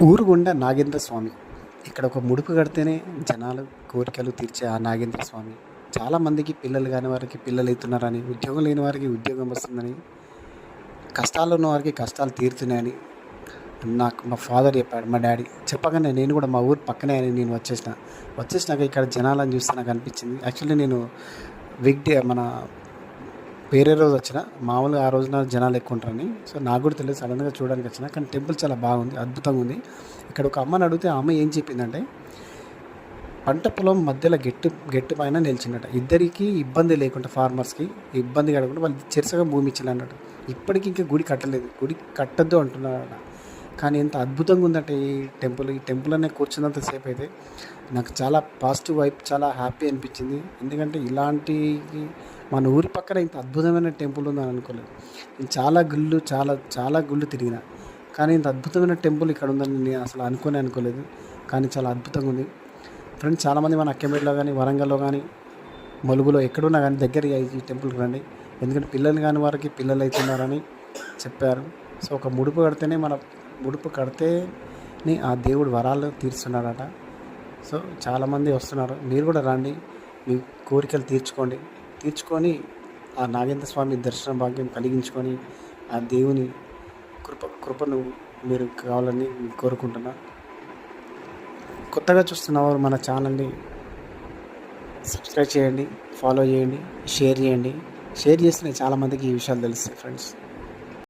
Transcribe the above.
ఊరుగుండ నాగేంద్ర స్వామి. ఇక్కడ ఒక ముడుపు కడితేనే జనాలు కోరికలు తీర్చే ఆ నాగేంద్ర స్వామి. చాలామందికి పిల్లలు కాని వారికి పిల్లలు అవుతున్నారని, ఉద్యోగం లేని వారికి ఉద్యోగం వస్తుందని, కష్టాలు ఉన్న వారికి కష్టాలు తీరుతున్నాయని నాకు మా ఫాదర్ చెప్పాడు, మా డాడీ చెప్పగానే నేను కూడా మా ఊరు పక్కనే అని నేను వచ్చేసినాక ఇక్కడ జనాలను చూస్తే నాకు అనిపించింది. యాక్చువల్లీ నేను మన వేరే రోజు వచ్చిన, మామూలుగా ఆ రోజున జనాలు ఎక్కువ ఉంటారని. సో నాకు కూడా తెలియదు, సడన్గా చూడడానికి వచ్చిన. కానీ టెంపుల్ చాలా బాగుంది, అద్భుతంగా ఉంది. ఇక్కడ ఒక అమ్మని అడిగితే ఆ అమ్మ ఏం చెప్పిందంటే, పంట పొలం మధ్యలో గెట్టు పైన నిలిచిందట. ఇద్దరికి ఇబ్బంది లేకుండా, ఫార్మర్స్కి ఇబ్బంది కలగకుండా వాళ్ళు చెరుసగా భూమి ఇచ్చింది అన్నట్టు. ఇప్పటికి ఇంకా గుడి కట్టలేదు, గుడి కట్టద్దు అంటున్నారట. కానీ ఎంత అద్భుతంగా ఉందంటే ఈ టెంపుల్ అనే కూర్చున్నంతసేపు అయితే నాకు చాలా పాజిటివ్ వైబ్, చాలా హ్యాపీ అనిపించింది. ఎందుకంటే ఇలాంటి మన ఊరి పక్కన ఇంత అద్భుతమైన టెంపుల్ ఉందని అనుకోలేదు. నేను చాలా గుళ్ళు తిరిగిన, కానీ ఇంత అద్భుతమైన టెంపుల్ ఇక్కడ ఉందని నేను అసలు అనుకోలేదు. కానీ చాలా అద్భుతంగా ఉంది ఫ్రెండ్స్. చాలామంది మన అక్కెంపేటలో కానీ, వరంగల్లో కానీ, ములుగులో ఎక్కడున్నా కానీ దగ్గర ఈ టెంపుల్కి రండి. ఎందుకంటే పిల్లలు కాని వారికి పిల్లలు అవుతున్నారని చెప్పారు. సో ఒక ముడుపు కడితేనే ఆ దేవుడు వరాలు తీరుస్తున్నాడట. సో చాలామంది వస్తున్నారు, మీరు కూడా రండి, మీ కోరికలు తీర్చుకొని ఆ నాగేంద్ర స్వామి దర్శన భాగ్యం కలిగించుకొని ఆ దేవుని కృపను మీరు కావాలని కోరుకుంటున్నా. కొత్తగా చూస్తున్నవారు మన ఛానల్ని సబ్స్క్రైబ్ చేయండి, ఫాలో చేయండి, షేర్ చేయండి. షేర్ చేస్తేనే చాలామందికి ఈ విషయాలు తెలుస్తాయి ఫ్రెండ్స్.